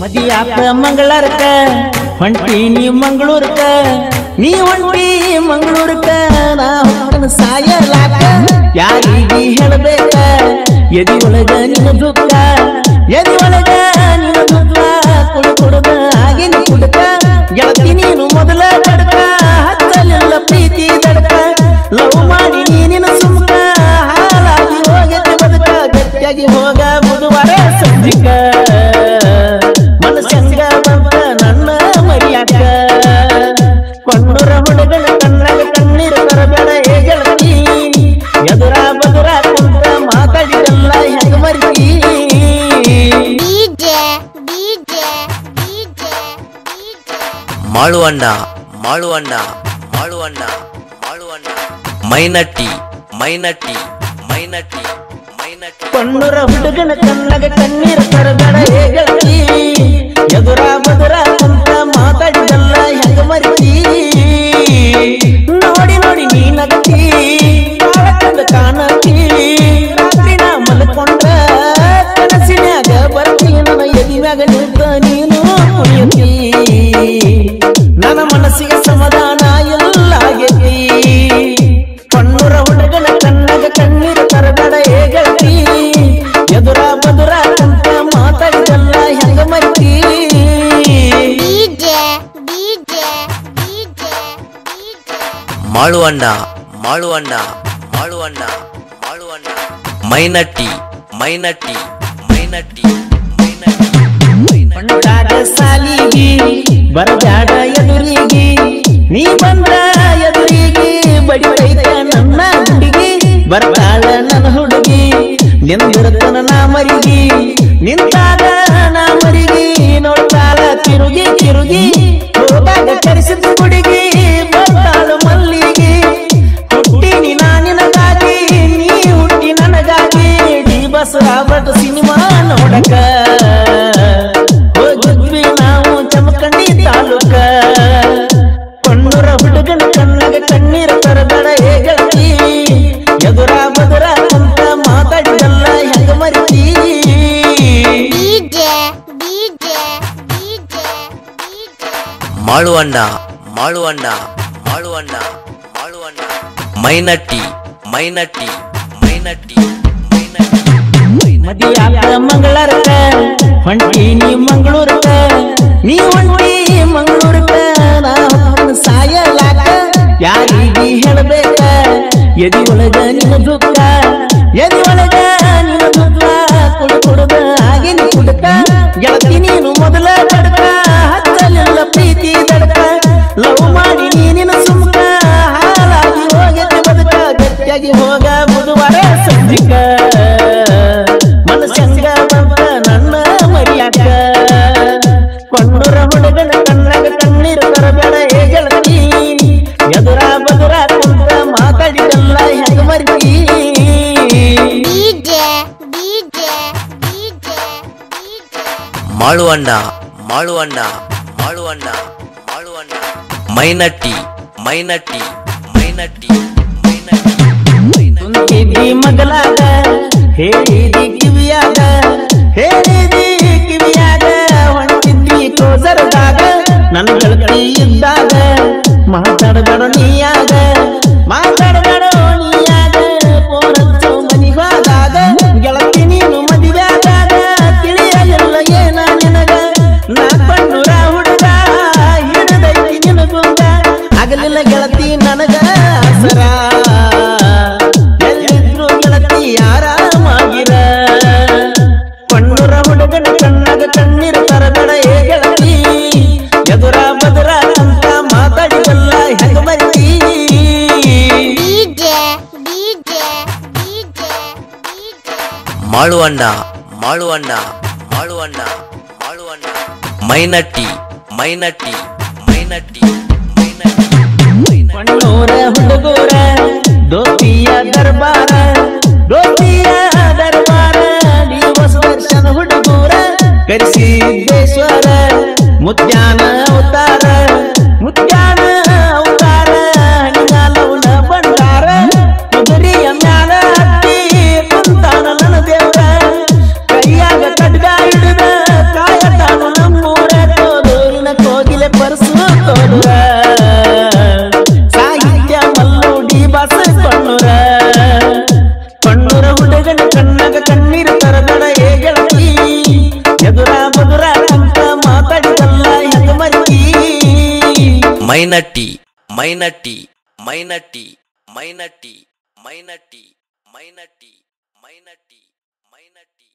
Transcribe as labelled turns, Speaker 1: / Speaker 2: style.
Speaker 1: ಮದಿಯಾತ ಮಂಗಳಾರಕ ಹೊಂಟಿ ನೀ ಮಂಗಳೂರಕ ನೀ ಹೊಂಟಿ ಮಂಗಳೂರಕ ನಾ ಹೊಂಟನ ಸಾಯಲಾಕ ಯಾರಿಗೆ ಹೇಳಬೇಕ ಎದಿ ಒಳಗ ನಿನ್ನ ದುಃಖ ಎದಿ ಒಳಗ ನಿನ್ನ ದುಃಖ ಕುಡು ಕುಡುದ ಆಗಿನ ಕುಡುಕ ಗೆಳತಿ ನೀನು ಮೊದಲ ಕಡಕ ಹಚ್ಚಲಿಲ್ಲ ಪ್ರೀತಿ ದಡಕ ಲವ್ ಮಾಡಿ ನೀನಿನ ಸುಮ್ಕ ಹಾಲಾಗಿ ಹೋಗತ್ತೆ ಬದುಕ ಗಟ್ಟಿಯಾಗಿ ಹೋಗ ಬುಧವಾರ ಸಂಜಿಕ ಮನಸ್ಸಂಗ ಬಂತ ನನ್ನ ಮರಿಯಾಕ ಕೊಂಡೂರ ಹುಡುಗನ ಕಣ್ಣಾಗ ಕಣ್ಣೀರು ಬರಬೇಡ ಹೇ ಗೆಳತಿ ಎದುರ ಬದುರ ಕುಂತ ಮಾತಾಡಿದಲ್ಲ ಹೆಂಗ ಮರಿತಿ
Speaker 2: ಮಾಳುವಣ್ಣ ಮಾಳುವಣ್ಣ ಮಾಳುವಣ್ಣ ಮಾಳುವಣ್ಣ ಮೈನಟ್ಟಿ ಮೈನಟ್ಟಿ ಮೈನಟ್ಟಿ ಮೈನಟ್ಟಿ
Speaker 1: ಕೊಂಡೂರ ಹುಡುಗನ ಕಣ್ಣಾಗ ಕಣ್ಣೀರು ಬರಬೇಡ ಹೇ ಗೆಳತಿ ಎದುರ ಬದುರ ಕುಂತ ಮಾತಾಡಿದಲ್ಲ ಹೆಂಗ ಮರಿತಿ ನೋಡಿ ನೋಡಿ ನೀ ನಗತಿ ಬಾಳಕಂದ ಕಾಣತಿ ರಾತ್ರಿ ನಾ ಮಲ್ಕೊಂಡ ಕನಸಿನ್ಯಾಗ ಬರ್ತಿ ನನ್ನ ಎದಿಮ್ಯಾಗ ನಿಂತ ನೀನು ಕುಣಿಯತಿ ನನ್ನ ಮನಸ್ಸಿಗೆ ಸಮಾಧಾನ ಎಲ್ಲ ಆಗೈತಿ ಕೊಂಡೂರ ಹುಡುಗನ ಕಣ್ಣಾಗ ಕಣ್ಣೀರು ತರಬೇಡ ಹೇ ಗೆಳತಿ ಎದುರ ಬದುರ ಕುಂತ ಮಾತಾಡಿದಲ್ಲ ಹೆಂಗ ಮರಿತಿ
Speaker 2: ಮಾಳುವಣ್ಣ ಮಾಳುವಣ್ಣ ಮಾಳುವಣ್ಣ ಮಾಳುವಣ್ಣ ಮೈನಟ್ಟಿ ಮೈನಟ್ಟಿ ಮೈನಟ್ಟಿ ಮೈನಟ್ಟಿ
Speaker 1: ಬಂದಾಗ ಸಾಲಿಗಿ ಬರಬ್ಯಾಡ ಎದುರಿಗೆ ನೀ ಬಂದ್ರ ಎದುರಿಗೆ ಬಡಿತೈತ ನನ್ನ ಹುಡುಗಿ ಬರ್ತಾಳ ನನ್ನ ಹುಡುಗಿ ನಿಂದಿರ್ತನ ನಾ ಮರಿಗಿ ನಿಂತಾಗ ನಾ ಮರಿಗಿ ನೋಡ್ತಾಳ ತಿರುಗಿ ತಿರುಗಿ ಹೋದಾಗ ಕರೆಸಿದ ಹುಡುಗಿ ಬರ್ತಾಳ ಮಲ್ಲಿಗೆ ಹುಟ್ಟಿನಿ ನಾ ನಿನಗಾಗಿ ನೀ ಹುಟ್ಟಿ ನನಗಾಗಿ ಡಿ ಬಸರಾಬಟ್ ಸಿನಿಮಾ ನೋಡಕ ಹೋಗಿದ್ವಿ ನಾವು ಚಮಕಂಡಿ ತಾಲೂಕ ಕೊಂಡೂರ ಹುಡುಗನ ಕಣ್ಣಾಗ ಕಣ್ಣೀರ ತರಬೇಡ ಹೇ ಗೆಳತಿ ಎದುರ ಬದುರ ಕುಂತ ಮಾತಾಡಿದಲ್ಲ ಹೆಂಗ ಮರಿತಿ
Speaker 2: ಮಾಳುವಣ್ಣ ಮಾಳುವಣ್ಣ ಮಾಳುವಣ್ಣ ಮಾಳುವಣ್ಣ ಮೈನಟ್ಟಿ ಮೈನಟ್ಟಿ ಮೈನಟ್ಟಿ ಮೈನಟ್ಟಿ
Speaker 1: ಮದಿಯಾತ ಮಂಗಳಾರಕ ಹೊಂಟಿ ನೀ ಮಂಗಳೂರಕ ನೀ ಹೊಂಟಿ ಮಂಗಳೂರಕ ನಾ ಹೊಂಟನ ಸಾಯಲಾಕ ಯಾರಿಗೆ ಹೇಳಬೇಕ ಎದಿ ಒಳಗ ನಿನ್ನ ದುಃಖ ಎದಿ ಒಳಗ ನಿನ್ನ ದುಃಖ ಕುಡು ಕುಡುದ ಆಗಿನ ಕುಡುಕ ಗೆಳತಿ ನೀನು ಮೊದಲ ಕಡಕ ಹಚ್ಚಲಿಲ್ಲ ಪ್ರೀತಿ ದಡಕ ಲವ್ ಮಾಡಿ ನೀನಿನ ಸುಮ್ಕ ಹಾಲಾಗಿ ಹೋಗತ್ತೆ ಬದುಕ ಗಟ್ಟಿಯಾಗಿ ಹೋಗ ಬುಧವಾರ ಸಂಜಿಕ ಮನಸ್ಸಂಗ ಬಂತ ನನ್ನ ಮರಿಯಾಕ ಕೊಂಡೂರ ಹುಡುಗನ ಕಣ್ಣಾಗ ಕಣ್ಣೀರು ತರಬೇಡ ಹೇ ಗೆಳತಿ ಎದುರ ಬದುರ ಕುಂತ ಮಾತಾಡಿದಲ್ಲ ಹೆಂಗ ಮರಿತಿ
Speaker 2: ಮಾಳುವಣ್ಣ ಮಾಳುವಣ್ಣ ಮಾಳುವಣ್ಣ ಮಾಳುವಣ್ಣ ಮೈನಟ್ಟಿ ಮೈನಟ್ಟಿ ಮೈನಟ್ಟಿ ಮೈನಟ್ಟಿ
Speaker 1: ಕುಂತಿದ್ದಿ ಮಗಲಾಗ ಹೇಳಿದಿ ಕಿವಿಯಾಗ ಹೇಳಿದಿ ಕಿವಿಯಾಗ ಹೊಂಟಿದ್ದಿ ಕೋಸರದಾಗ ನನ್ನ ಗೆಳತಿ ಇದ್ದಾಗ ಮಾತಾಡಬೇಡ ನೀಯಾಗ ಮಾತಾಡಬೇಡ ನೀಯಾಗ ಪೋರಚ್ಚು ಮನಿಗಾದಾಗ ಗೆಳತಿ ನೀನು ಮದುವೆಯಾದಾಗ ತಿಳಿಯಲಿಲ್ಲ ಏನ ನಿನಗ ನಾ ಕೊಂಡೂರ ಹುಡುಗ ಹಿಡದೈತಿ ನಿನ ಗುಂಗ ಆಗಲಿಲ್ಲ ಗೆಳತಿ ನನಗ ಆಸರ ಎಲ್ಲಿದ್ರು ಗೆಳತಿ ಆರಾಮಾಗಿರ ಕೊಂಡೂರ ಹುಡುಗನ ಕಣ್ಣಾಗ ಕಣ್ಣೀರು ತರಬೇಡ ಹೇ ಗೆಳತಿ ಎದುರ ಬದುರ ಅಂತ ಮಾತಾಡಿದಲ್ಲ ಹೆಂಗ ಮರಿತಿ
Speaker 2: ಮಾಳುವಣ್ಣ ಮಾಳುವಣ್ಣ ಮಾಳುವಣ್ಣ ಮಾಳುವಣ್ಣ ಮೈನಟ್ಟಿ ಮೈನಟ್ಟಿ ಮೈನಟ್ಟಿ ಮೈನಟ್ಟಿ
Speaker 1: ಕೊಂಡೂರ ಹುಡುಗೂರ ದೋತಿಯ ದರ್ಬಾರ ದೋತಿಯ ದರ್ಬಾರ ದಿವಸ ದರ್ಶನ ಹುಡುಗೂರ ಕರಿಸಿದ್ದೇಶ್ವರ ಮುತ್ಯಾನ ಅವತಾರ ಮುತ್ಯಾನ ಅವತಾರ ಹಣಿಗಾಲವನ ಬಂಡಾರ ಕುದುರೆಯ ಮ್ಯಾಲ ಹತ್ತಿ ಕುಂತಾನ ನನ್ನ ದೇವ್ರ ಕೈಯಾಗ ಕಡ್ಗ ಹಿಡಿದ ಕಾಯತಾನು ನಮ್ಮ
Speaker 2: ಮೈನಟ್ಟಿ ಮೈನಟ್ಟಿ ಮೈನಟ್ಟಿ ಮೈನಟ್ಟಿ ಮೈನಟ್ಟಿ ಮೈನಟ್ಟಿ ಮೈನಟ್ಟಿ ಮೈನಟ್ಟಿ